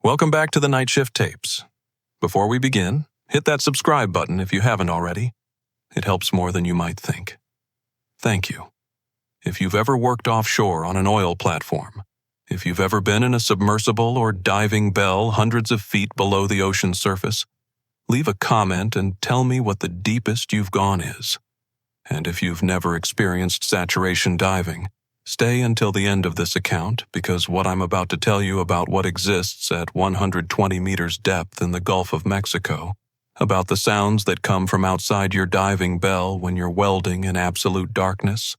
Welcome back to the Night Shift Tapes. Before we begin, hit that subscribe button if you haven't already. It helps more than you might think. Thank you. If you've ever worked offshore on an oil platform, if you've ever been in a submersible or diving bell hundreds of feet below the ocean's surface, leave a comment and tell me what the deepest you've gone is. And if you've never experienced saturation diving, stay until the end of this account, because what I'm about to tell you about what exists at 120 meters depth in the Gulf of Mexico, about the sounds that come from outside your diving bell when you're welding in absolute darkness,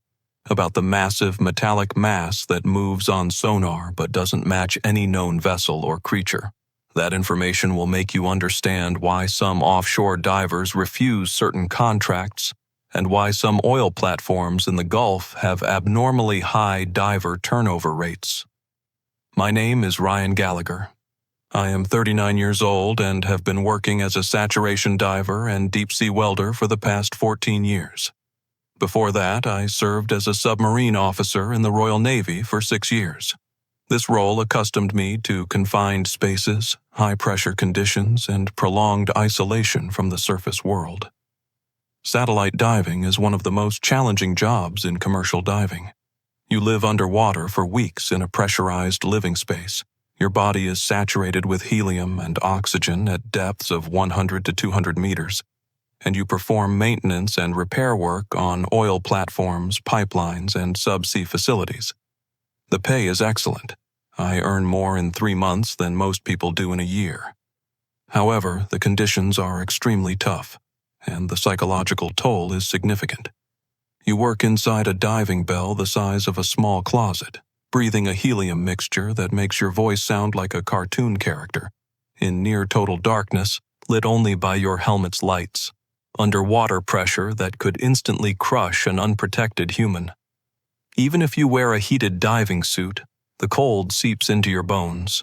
about the massive metallic mass that moves on sonar but doesn't match any known vessel or creature. That information will make you understand why some offshore divers refuse certain contracts and why some oil platforms in the Gulf have abnormally high diver turnover rates. My name is Ryan Gallagher. I am 39 years old and have been working as a saturation diver and deep-sea welder for the past 14 years. Before that, I served as a submarine officer in the Royal Navy for 6 years. This role accustomed me to confined spaces, high-pressure conditions, and prolonged isolation from the surface world. Satellite diving is one of the most challenging jobs in commercial diving. You live underwater for weeks in a pressurized living space. Your body is saturated with helium and oxygen at depths of 100 to 200 meters, and you perform maintenance and repair work on oil platforms, pipelines, and subsea facilities. The pay is excellent. I earn more in 3 months than most people do in a year. However, the conditions are extremely tough, and the psychological toll is significant. You work inside a diving bell the size of a small closet, breathing a helium mixture that makes your voice sound like a cartoon character, in near total darkness, lit only by your helmet's lights, under water pressure that could instantly crush an unprotected human. Even if you wear a heated diving suit, the cold seeps into your bones.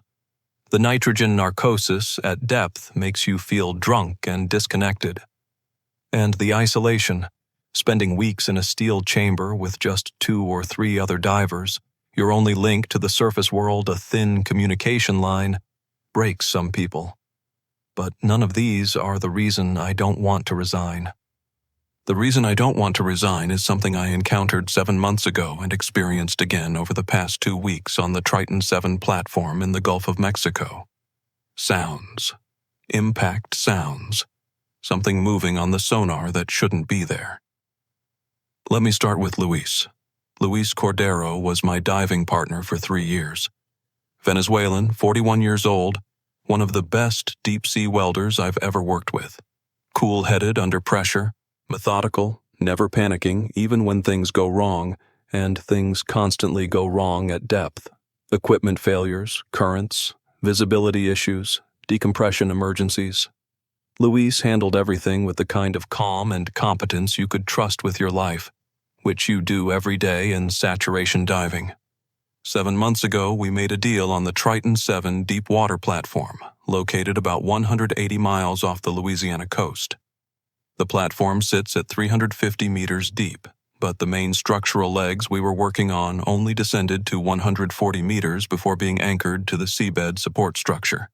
The nitrogen narcosis at depth makes you feel drunk and disconnected. And the isolation, spending weeks in a steel chamber with just 2 or 3 other divers, your only link to the surface world a thin communication line, breaks some people. But none of these are the reason I don't want to resign. The reason I don't want to resign is something I encountered 7 months ago and experienced again over the past 2 weeks on the Triton 7 platform in the Gulf of Mexico. Sounds. Impact sounds. Something moving on the sonar that shouldn't be there. Let me start with Luis. Luis Cordero was my diving partner for 3 years. Venezuelan, 41 years old, one of the best deep-sea welders I've ever worked with. Cool-headed under pressure, methodical, never panicking even when things go wrong, and things constantly go wrong at depth. Equipment failures, currents, visibility issues, decompression emergencies. Luis handled everything with the kind of calm and competence you could trust with your life, which you do every day in saturation diving. 7 months ago, we made a deal on the Triton 7 deep water platform, located about 180 miles off the Louisiana coast. The platform sits at 350 meters deep, but the main structural legs we were working on only descended to 140 meters before being anchored to the seabed support structure.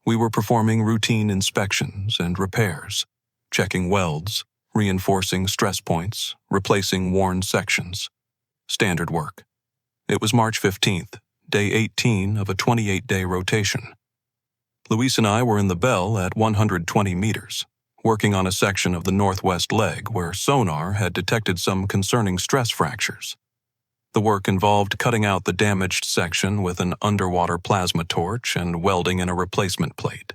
We were performing routine inspections and repairs, checking welds, reinforcing stress points, replacing worn sections. Standard work. It was March 15th, day 18 of a 28-day rotation. Luis and I were in the bell at 120 meters, working on a section of the northwest leg where sonar had detected some concerning stress fractures. The work involved cutting out the damaged section with an underwater plasma torch and welding in a replacement plate.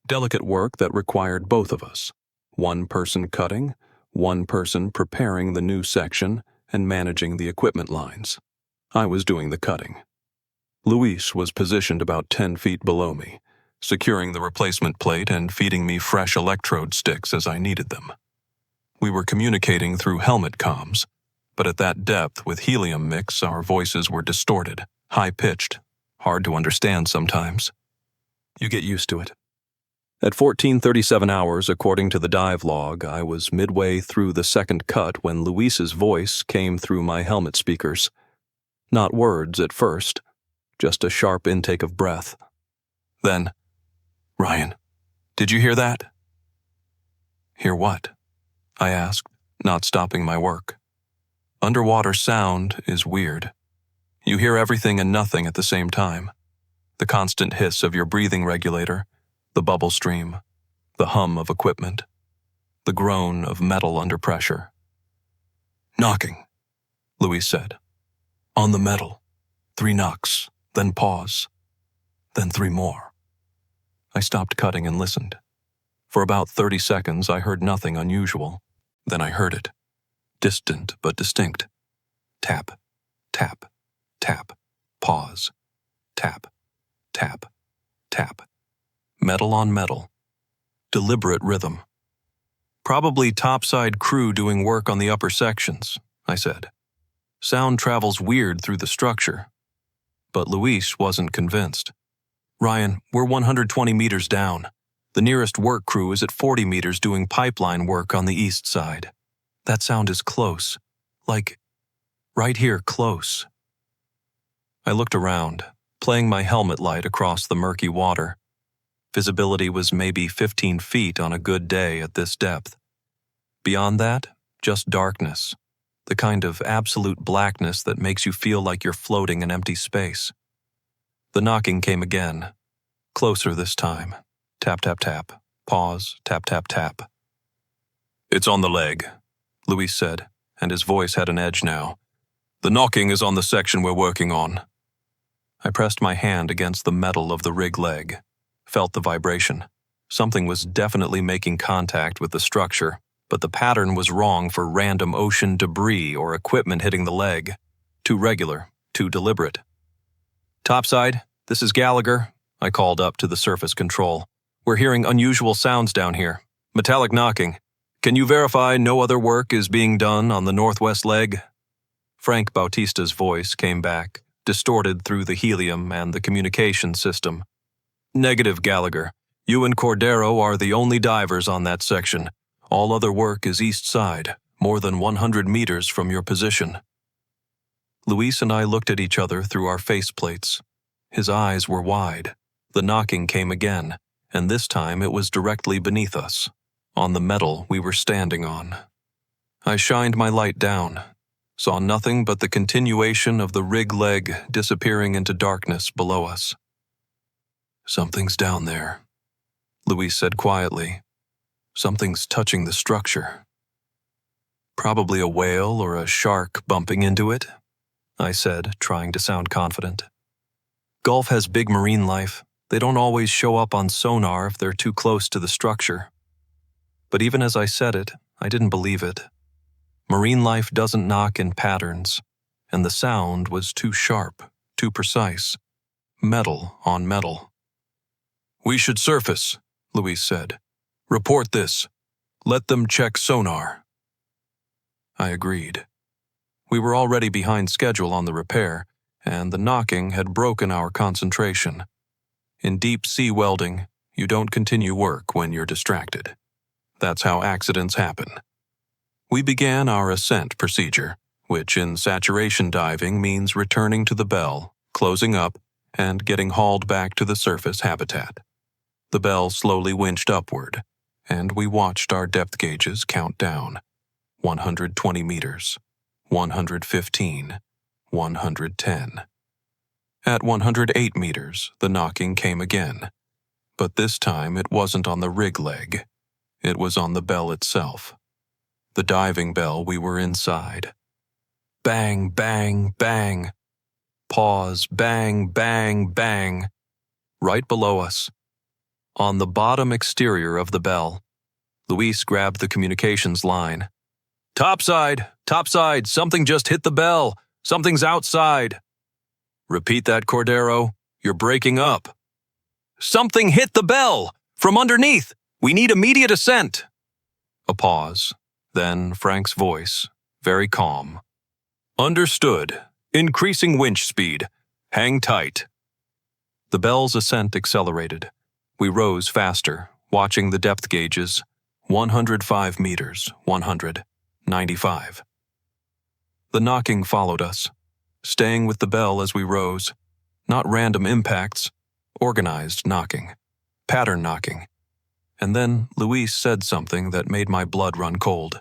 Delicate work that required both of us. One person cutting, one person preparing the new section and managing the equipment lines. I was doing the cutting. Luis was positioned about 10 feet below me, securing the replacement plate and feeding me fresh electrode sticks as I needed them. We were communicating through helmet comms, but at that depth with helium mix, our voices were distorted, high-pitched, hard to understand sometimes. You get used to it. At 14:37 hours, according to the dive log, I was midway through the second cut when Luis's voice came through my helmet speakers. Not words at first, just a sharp intake of breath. Then, "Ryan, did you hear that?" "Hear what?" I asked, not stopping my work. Underwater sound is weird. You hear everything and nothing at the same time. The constant hiss of your breathing regulator, the bubble stream, the hum of equipment, the groan of metal under pressure. "Knocking," Luis said. "On the metal. 3 knocks, then pause, then 3 more." I stopped cutting and listened. For about 30 seconds I heard nothing unusual. Then I heard it. Distant but distinct. Tap, tap, tap, pause. Tap, tap, tap. Metal on metal. Deliberate rhythm. "Probably topside crew doing work on the upper sections," I said. "Sound travels weird through the structure." But Luis wasn't convinced. "Ryan, we're 120 meters down. The nearest work crew is at 40 meters doing pipeline work on the east side. That sound is close. Like, right here, close." I looked around, playing my helmet light across the murky water. Visibility was maybe 15 feet on a good day at this depth. Beyond that, just darkness, the kind of absolute blackness that makes you feel like you're floating in empty space. The knocking came again, closer this time. Tap, tap, tap. Pause. Tap, tap, tap. "It's on the leg," Luis said, and his voice had an edge now. "The knocking is on the section we're working on." I pressed my hand against the metal of the rig leg, felt the vibration. Something was definitely making contact with the structure, but the pattern was wrong for random ocean debris or equipment hitting the leg. Too regular, too deliberate. "Topside, this is Gallagher," I called up to the surface control. "We're hearing unusual sounds down here. Metallic knocking. Can you verify no other work is being done on the northwest leg?" Frank Bautista's voice came back, distorted through the helium and the communication system. "Negative, Gallagher. You and Cordero are the only divers on that section. All other work is east side, more than 100 meters from your position." Luis and I looked at each other through our faceplates. His eyes were wide. The knocking came again, and this time it was directly beneath us, on the metal we were standing on. I shined my light down, saw nothing but the continuation of the rig leg disappearing into darkness below us. "Something's down there," Luis said quietly. "Something's touching the structure." "Probably a whale or a shark bumping into it," I said, trying to sound confident. "Gulf has big marine life. They don't always show up on sonar if they're too close to the structure." But even as I said it, I didn't believe it. Marine life doesn't knock in patterns, and the sound was too sharp, too precise. Metal on metal. "We should surface," Luis said. "Report this. Let them check sonar." I agreed. We were already behind schedule on the repair, and the knocking had broken our concentration. In deep-sea welding, you don't continue work when you're distracted. That's how accidents happen. We began our ascent procedure, which in saturation diving means returning to the bell, closing up, and getting hauled back to the surface habitat. The bell slowly winched upward, and we watched our depth gauges count down. 120 meters, 115, 110. At 108 meters, the knocking came again. But this time it wasn't on the rig leg. It was on the bell itself. The diving bell we were inside. Bang, bang, bang. Pause, bang, bang, bang. Right below us. On the bottom exterior of the bell. Luis grabbed the communications line. Topside, something just hit the bell. Something's outside." "Repeat that, Cordero. You're breaking up." "Something hit the bell! From underneath! We need immediate ascent!" A pause. Then Frank's voice, very calm. "Understood. Increasing winch speed. Hang tight." The bell's ascent accelerated. We rose faster, watching the depth gauges. 105 meters, 100, 95. The knocking followed us, staying with the bell as we rose. Not random impacts, Organized knocking. Pattern knocking. And then Luis said something that made my blood run cold.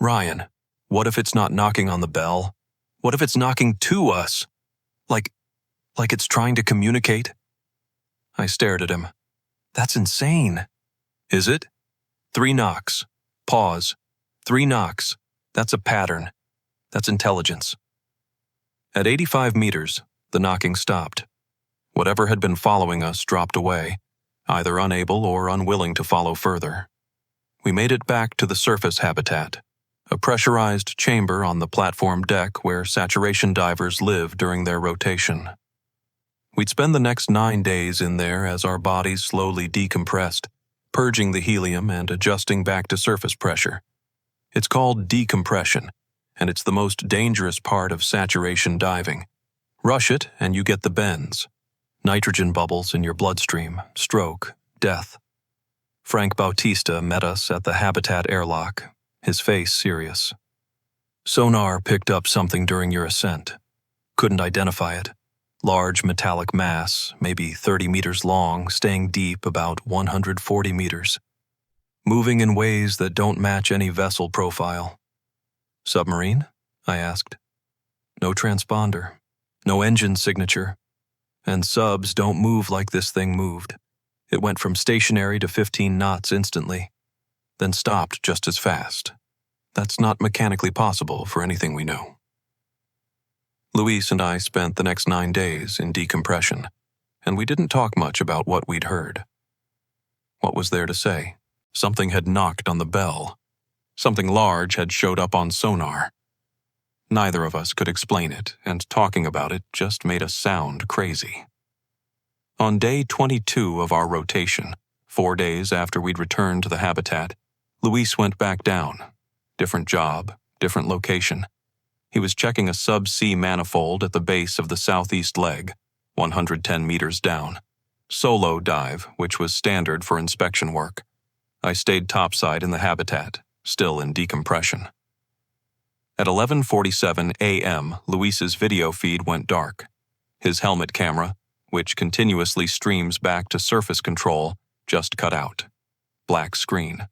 "Ryan, what if it's not knocking on the bell? What if it's knocking to us? Like it's trying to communicate?" I stared at him. "That's insane." "Is it? 3 knocks. Pause. 3 knocks. That's a pattern. That's intelligence." At 85 meters, the knocking stopped. Whatever had been following us dropped away, either unable or unwilling to follow further. We made it back to the surface habitat, a pressurized chamber on the platform deck where saturation divers live during their rotation. We'd spend the next 9 days in there as our bodies slowly decompressed, purging the helium and adjusting back to surface pressure. It's called decompression, and it's the most dangerous part of saturation diving. Rush it and you get the bends. Nitrogen bubbles in your bloodstream, stroke, death. Frank Bautista met us at the habitat airlock, his face serious. "Sonar picked up something during your ascent. Couldn't identify it. Large metallic mass, maybe 30 meters long, staying deep about 140 meters. Moving in ways that don't match any vessel profile." "Submarine?" I asked. "No transponder. No engine signature. And subs don't move like this thing moved. It went from stationary to 15 knots instantly, then stopped just as fast. That's not mechanically possible for anything we know." Luis and I spent the next 9 days in decompression, and we didn't talk much about what we'd heard. What was there to say? Something had knocked on the bell. Something large had showed up on sonar. Neither of us could explain it, and talking about it just made us sound crazy. On day 22 of our rotation, 4 days after we'd returned to the habitat, Luis went back down. Different job, different location. He was checking a sub-sea manifold at the base of the southeast leg, 110 meters down. Solo dive, which was standard for inspection work. I stayed topside in the habitat, still in decompression. At 11:47 a.m., Luis's video feed went dark. His helmet camera, which continuously streams back to surface control, just cut out. Black screen.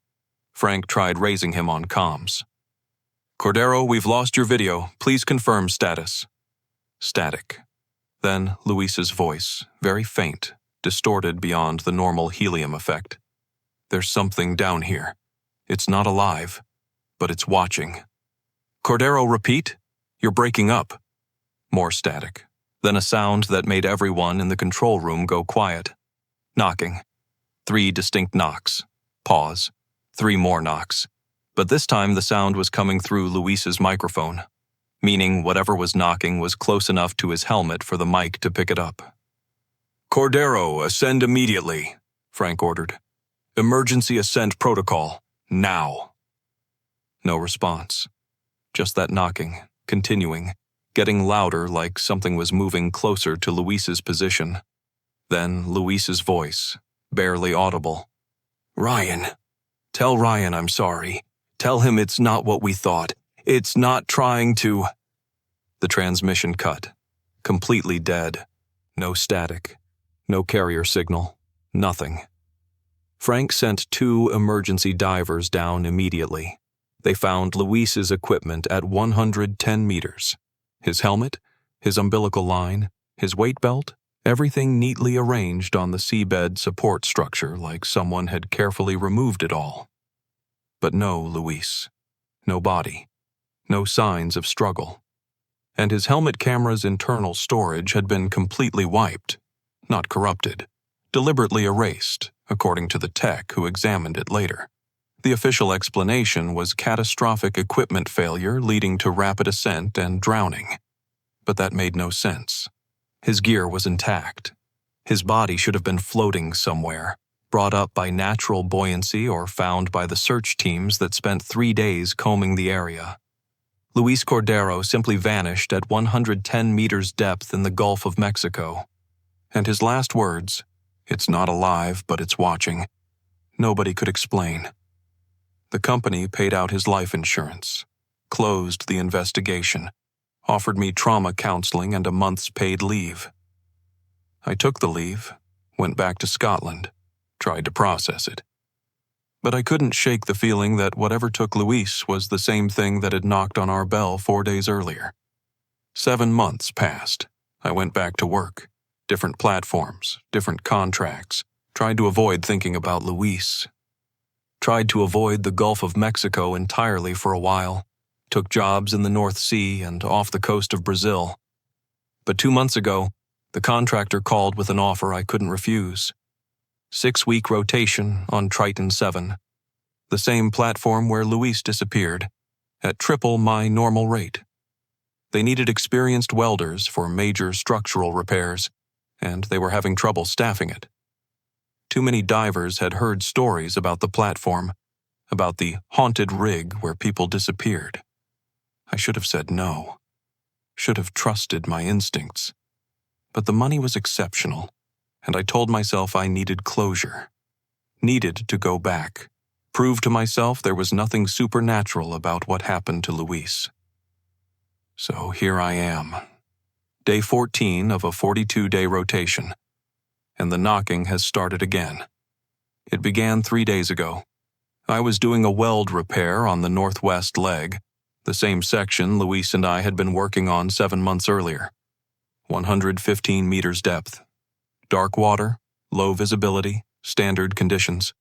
Frank tried raising him on comms. "Cordero, we've lost your video. Please confirm status." Static. Then Luis's voice, very faint, distorted beyond the normal helium effect. "There's something down here. It's not alive, but it's watching." "Cordero, repeat? You're breaking up." More static. Then a sound that made everyone in the control room go quiet. Knocking. 3 distinct knocks. Pause. 3 more knocks. But this time the sound was coming through Luis's microphone, meaning whatever was knocking was close enough to his helmet for the mic to pick it up. "Cordero, ascend immediately," Frank ordered. "Emergency ascent protocol, now." No response. Just that knocking, continuing, getting louder like something was moving closer to Luis's position. Then Luis's voice, barely audible. "Ryan. Tell Ryan I'm sorry. Tell him it's not what we thought. It's not trying to..." The transmission cut. Completely dead. No static. No carrier signal. Nothing. Frank sent 2 emergency divers down immediately. They found Luis's equipment at 110 meters. His helmet, his umbilical line, his weight belt, everything neatly arranged on the seabed support structure like someone had carefully removed it all. But no Luis. No body. No signs of struggle. And his helmet camera's internal storage had been completely wiped. Not corrupted. Deliberately erased, according to the tech who examined it later. The official explanation was catastrophic equipment failure leading to rapid ascent and drowning. But that made no sense. His gear was intact. His body should have been floating somewhere, brought up by natural buoyancy or found by the search teams that spent 3 days combing the area. Luis Cordero simply vanished at 110 meters depth in the Gulf of Mexico. And his last words, "It's not alive, but it's watching," nobody could explain. The company paid out his life insurance, closed the investigation, offered me trauma counseling and a month's paid leave. I took the leave, went back to Scotland, tried to process it. But I couldn't shake the feeling that whatever took Luis was the same thing that had knocked on our bell 4 days earlier. 7 months passed. I went back to work. Different platforms, different contracts. Tried to avoid thinking about Luis. Tried to avoid the Gulf of Mexico entirely for a while. Took jobs in the North Sea and off the coast of Brazil. But 2 months ago, the contractor called with an offer I couldn't refuse. 6-week rotation on Triton 7, the same platform where Luis disappeared, at triple my normal rate. They needed experienced welders for major structural repairs, and they were having trouble staffing it. Too many divers had heard stories about the platform, about the haunted rig where people disappeared. I should have said no. Should have trusted my instincts. But the money was exceptional, and I told myself I needed closure. Needed to go back. Prove to myself there was nothing supernatural about what happened to Luis. So here I am. Day 14 of a 42-day rotation. And the knocking has started again. It began 3 days ago. I was doing a weld repair on the northwest leg, the same section Luis and I had been working on 7 months earlier. 115 meters depth. Dark water, low visibility, standard conditions.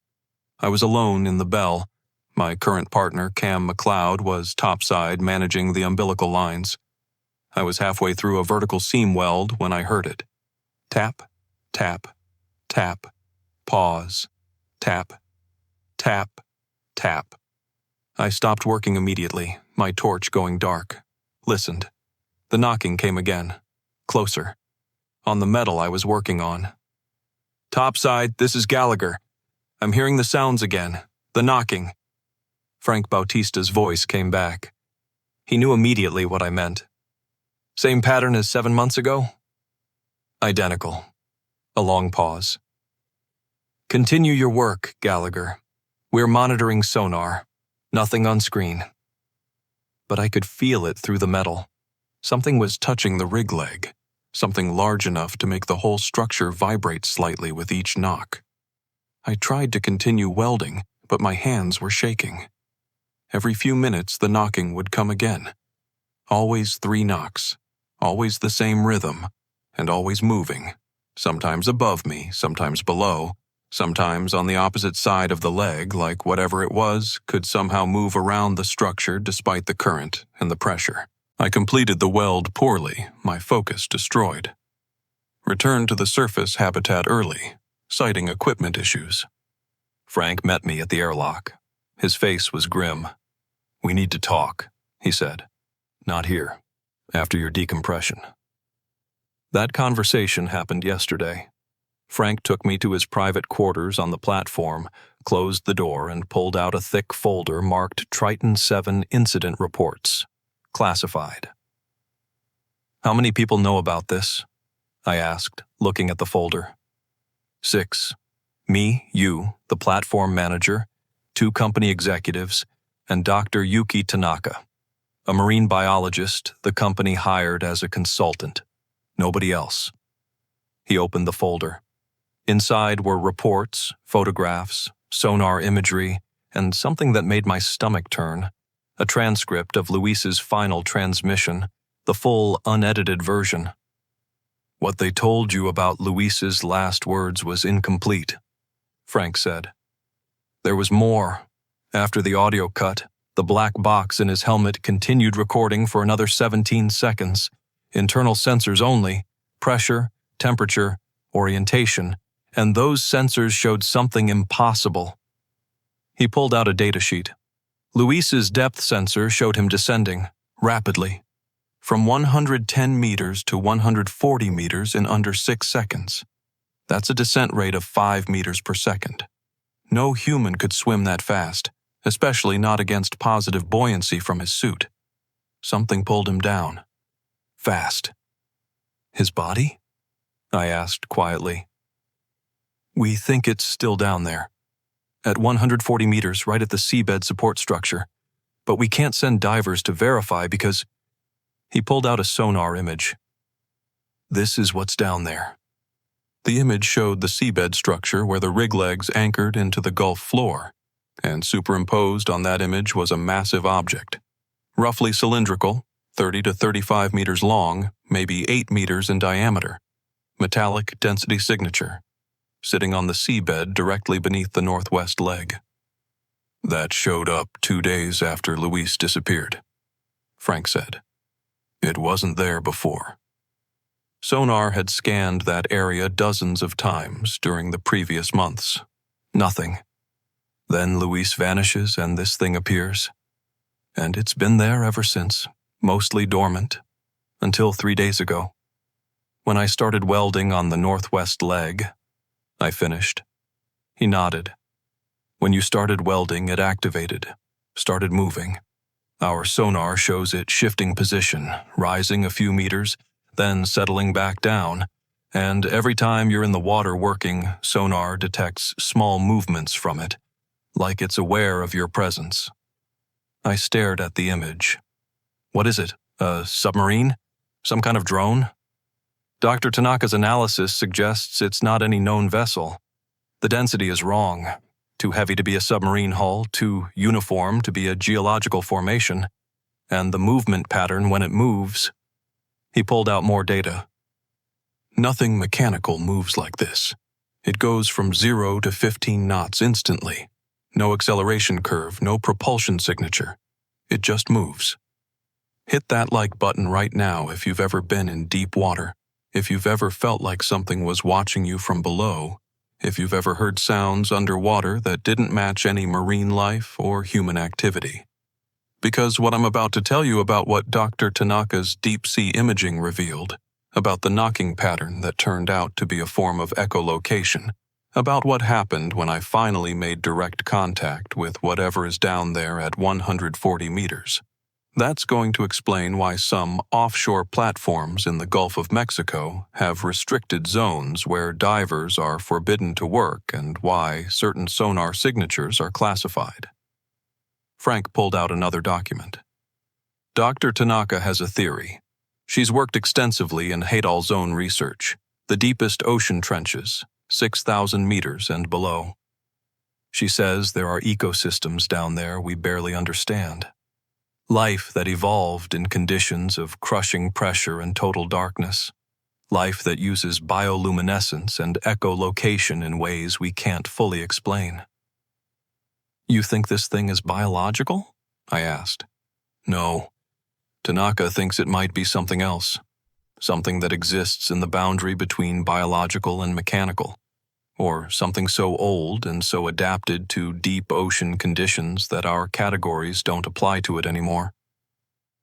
I was alone in the bell. My current partner, Cam McLeod, was topside managing the umbilical lines. I was halfway through a vertical seam weld when I heard it. Tap, tap, tap, pause, tap, tap, tap. I stopped working immediately, my torch going dark. Listened. The knocking came again. Closer. On the metal I was working on. Topside, this is Gallagher. I'm hearing the sounds again. The knocking. Frank Bautista's voice came back. He knew immediately what I meant. Same pattern as 7 months ago? Identical. A long pause. Continue your work, Gallagher. We're monitoring sonar. Nothing on screen. But I could feel it through the metal. Something was touching the rig leg. Something large enough to make the whole structure vibrate slightly with each knock. I tried to continue welding, but my hands were shaking. Every few minutes the knocking would come again. Always 3 knocks. Always the same rhythm, and always moving. Sometimes above me, sometimes below, sometimes on the opposite side of the leg, like whatever it was could somehow move around the structure despite the current and the pressure. I completed the weld poorly, my focus destroyed. Returned to the surface habitat early, citing equipment issues. Frank met me at the airlock. His face was grim. We need to talk, he said. Not here. After your decompression. That conversation happened yesterday. Frank took me to his private quarters on the platform, closed the door, and pulled out a thick folder marked Triton 7 Incident Reports. Classified. How many people know about this? I asked, looking at the folder. 6. Me, you, the platform manager, 2 company executives, and Dr. Yuki Tanaka, a marine biologist the company hired as a consultant. Nobody else. He opened the folder. Inside were reports, photographs, sonar imagery, and something that made my stomach turn. A transcript of Luis's final transmission, the full, unedited version. What they told you about Luis's last words was incomplete, Frank said. There was more. After the audio cut, the black box in his helmet continued recording for another 17 seconds. Internal sensors only, pressure, temperature, orientation, and those sensors showed something impossible. He pulled out a datasheet. Luis's depth sensor showed him descending, rapidly, from 110 meters to 140 meters in under 6 seconds. That's a descent rate of 5 meters per second. No human could swim that fast, especially not against positive buoyancy from his suit. Something pulled him down. Fast. His body? I asked quietly. We think it's still down there. At 140 meters right at the seabed support structure. But we can't send divers to verify because... He pulled out a sonar image. This is what's down there. The image showed the seabed structure where the rig legs anchored into the Gulf floor, and superimposed on that image was a massive object, roughly cylindrical, 30 to 35 meters long, maybe 8 meters in diameter, metallic density signature, sitting on the seabed directly beneath the northwest leg. That showed up 2 days after Luis disappeared, Frank said. It wasn't there before. Sonar had scanned that area dozens of times during the previous months. Nothing. Then Luis vanishes and this thing appears. And it's been there ever since, mostly dormant, until 3 days ago. When I started welding on the northwest leg, I finished. He nodded. When you started welding, it activated, started moving. Our sonar shows it shifting position, rising a few meters, then settling back down, and every time you're in the water working, sonar detects small movements from it, like it's aware of your presence. I stared at the image. What is it? A submarine? Some kind of drone? Dr. Tanaka's analysis suggests it's not any known vessel. The density is wrong. Too heavy to be a submarine hull, too uniform to be a geological formation, and the movement pattern when it moves. He pulled out more data. Nothing mechanical moves like this. It goes from 0 to 15 knots instantly. No acceleration curve, no propulsion signature. It just moves. Hit that like button right now if you've ever been in deep water, if you've ever felt like something was watching you from below, if you've ever heard sounds underwater that didn't match any marine life or human activity. Because what I'm about to tell you about what Dr. Tanaka's deep-sea imaging revealed, about the knocking pattern that turned out to be a form of echolocation, about what happened when I finally made direct contact with whatever is down there at 140 meters. That's going to explain why some offshore platforms in the Gulf of Mexico have restricted zones where divers are forbidden to work and why certain sonar signatures are classified. Frank pulled out another document. Dr. Tanaka has a theory. She's worked extensively in Hadal Zone research, the deepest ocean trenches, 6,000 meters and below. She says there are ecosystems down there we barely understand. Life that evolved in conditions of crushing pressure and total darkness. Life that uses bioluminescence and echolocation in ways we can't fully explain. You think this thing is biological? I asked. No. Tanaka thinks it might be something else. Something that exists in the boundary between biological and mechanical. Or something so old and so adapted to deep ocean conditions that our categories don't apply to it anymore.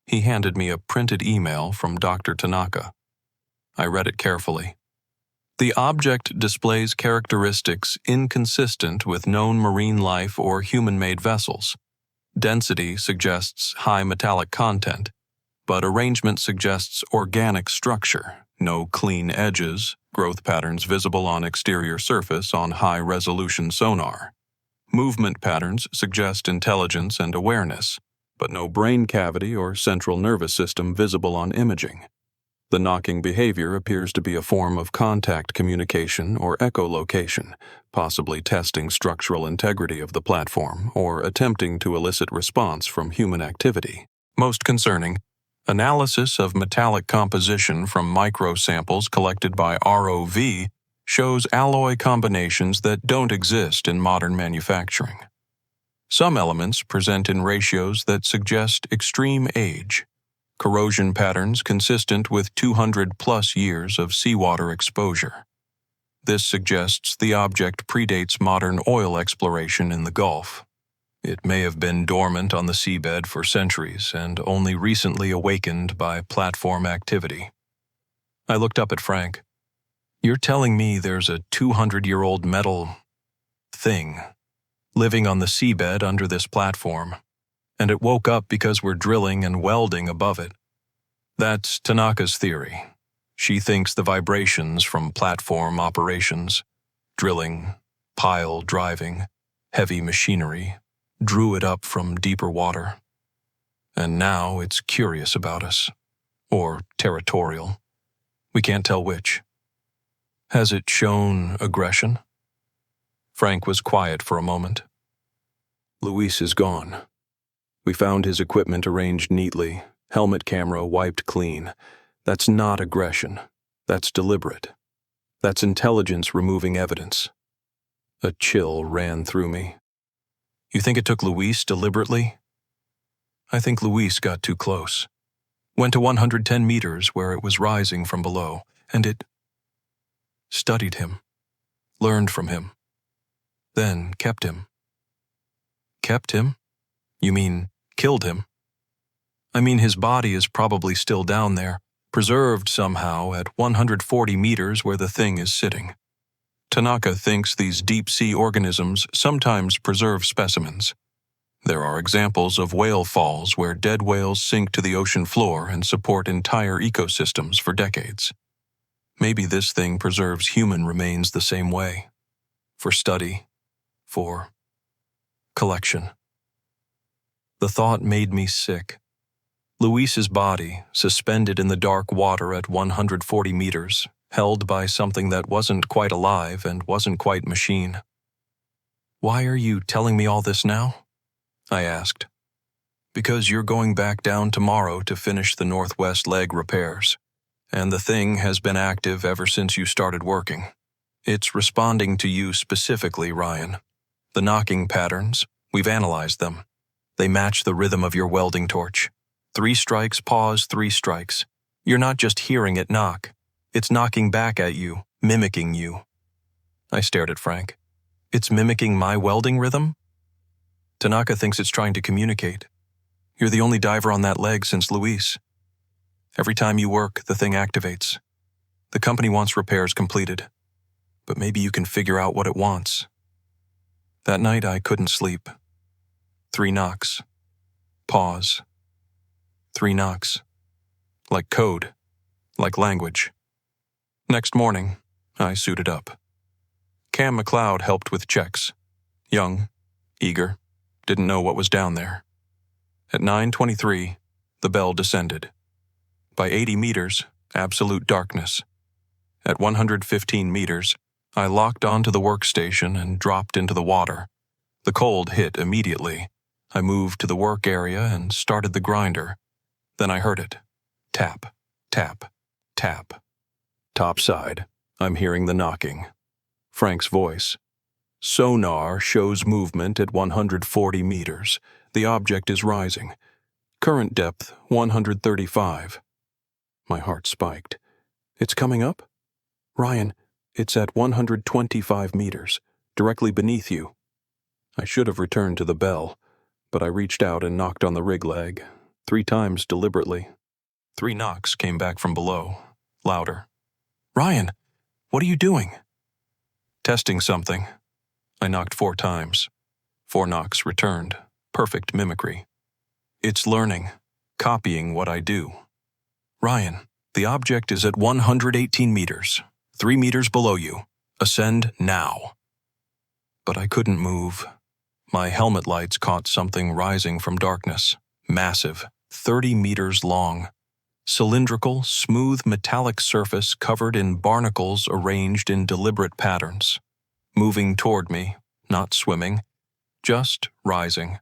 He handed me a printed email from Dr. Tanaka. I read it carefully. The object displays characteristics inconsistent with known marine life or human-made vessels. Density suggests high metallic content, but arrangement suggests organic structure, no clean edges, growth patterns visible on exterior surface on high-resolution sonar. Movement patterns suggest intelligence and awareness, but no brain cavity or central nervous system visible on imaging. The knocking behavior appears to be a form of contact communication or echolocation, possibly testing structural integrity of the platform or attempting to elicit response from human activity. Most concerning, analysis of metallic composition from microsamples collected by ROV shows alloy combinations that don't exist in modern manufacturing. Some elements present in ratios that suggest extreme age, corrosion patterns consistent with 200-plus years of seawater exposure. This suggests the object predates modern oil exploration in the Gulf. It may have been dormant on the seabed for centuries and only recently awakened by platform activity. I looked up at Frank. You're telling me there's a 200-year-old metal thing living on the seabed under this platform, and it woke up because we're drilling and welding above it. That's Tanaka's theory. She thinks the vibrations from platform operations, drilling, pile driving, heavy machinery, drew it up from deeper water. And now it's curious about us, or territorial. We can't tell which. Has it shown aggression? Frank was quiet for a moment. Luis is gone. We found his equipment arranged neatly, helmet camera wiped clean. That's not aggression. That's deliberate. That's intelligence removing evidence. A chill ran through me. You think it took Luis deliberately? I think Luis got too close. Went to 110 meters where it was rising from below, and it studied him, learned from him, then kept him. Kept him? You mean killed him? I mean his body is probably still down there, preserved somehow at 140 meters where the thing is sitting. Tanaka thinks these deep-sea organisms sometimes preserve specimens. There are examples of whale falls where dead whales sink to the ocean floor and support entire ecosystems for decades. Maybe this thing preserves human remains the same way. For study. For collection. The thought made me sick. Luis's body, suspended in the dark water at 140 meters, held by something that wasn't quite alive and wasn't quite machine. Why are you telling me all this now? I asked. Because you're going back down tomorrow to finish the northwest leg repairs, and the thing has been active ever since you started working. It's responding to you specifically, Ryan. The knocking patterns, we've analyzed them. They match the rhythm of your welding torch. 3 strikes, pause, 3 strikes. You're not just hearing it knock. It's knocking back at you, mimicking you. I stared at Frank. It's mimicking my welding rhythm? Tanaka thinks it's trying to communicate. You're the only diver on that leg since Luis. Every time you work, the thing activates. The company wants repairs completed, but maybe you can figure out what it wants. That night, I couldn't sleep. 3 knocks. Pause. 3 knocks. Like code. Like language. Next morning, I suited up. Cam McLeod helped with checks. Young, eager, didn't know what was down there. At 9:23, the bell descended. By 80 meters, absolute darkness. At 115 meters, I locked onto the workstation and dropped into the water. The cold hit immediately. I moved to the work area and started the grinder. Then I heard it. Tap, tap, tap. Topside, I'm hearing the knocking. Frank's voice. Sonar shows movement at 140 meters. The object is rising. Current depth, 135. My heart spiked. It's coming up? Ryan, it's at 125 meters, directly beneath you. I should have returned to the bell, but I reached out and knocked on the rig leg, 3 times deliberately. 3 knocks came back from below, louder. Ryan, what are you doing? Testing something. I knocked 4 times. 4 knocks returned. Perfect mimicry. It's learning, copying what I do. Ryan, the object is at 118 meters, 3 meters below you. Ascend now. But I couldn't move. My helmet lights caught something rising from darkness. Massive, 30 meters long. Cylindrical, smooth metallic surface covered in barnacles arranged in deliberate patterns. Moving toward me, not swimming, just rising.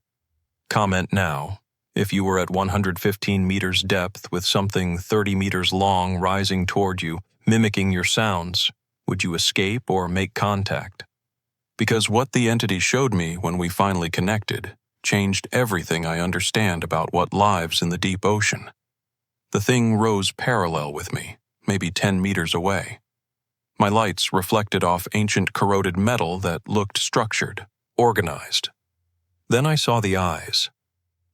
Comment now, if you were at 115 meters depth with something 30 meters long rising toward you, mimicking your sounds, would you escape or make contact? Because what the entity showed me when we finally connected changed everything I understand about what lives in the deep ocean. The thing rose parallel with me, maybe 10 meters away. My lights reflected off ancient corroded metal that looked structured, organized. Then I saw the eyes.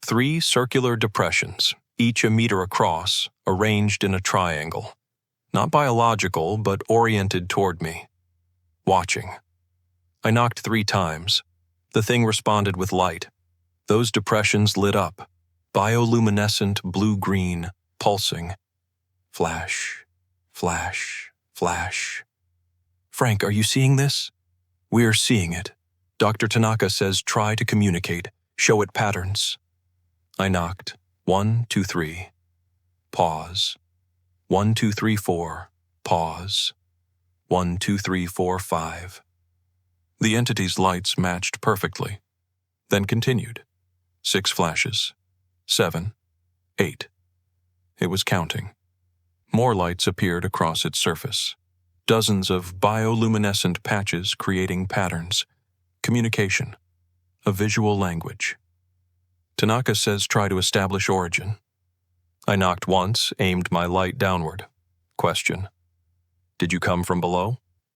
3 circular depressions, each a meter across, arranged in a triangle. Not biological, but oriented toward me. Watching. I knocked 3 times. The thing responded with light. Those depressions lit up. Bioluminescent blue-green, pulsing. Flash, flash, flash. Frank, are you seeing this? We're seeing it. Dr. Tanaka says try to communicate, show it patterns. I knocked. 1, 2, 3. Pause. 1, 2, 3, 4. Pause. 1, 2, 3, 4, 5. The entity's lights matched perfectly, then continued. 6 flashes. 7. 8. It was counting. More lights appeared across its surface. Dozens of bioluminescent patches creating patterns. Communication. A visual language. Tanaka says try to establish origin. I knocked once, aimed my light downward. Question. Did you come from below?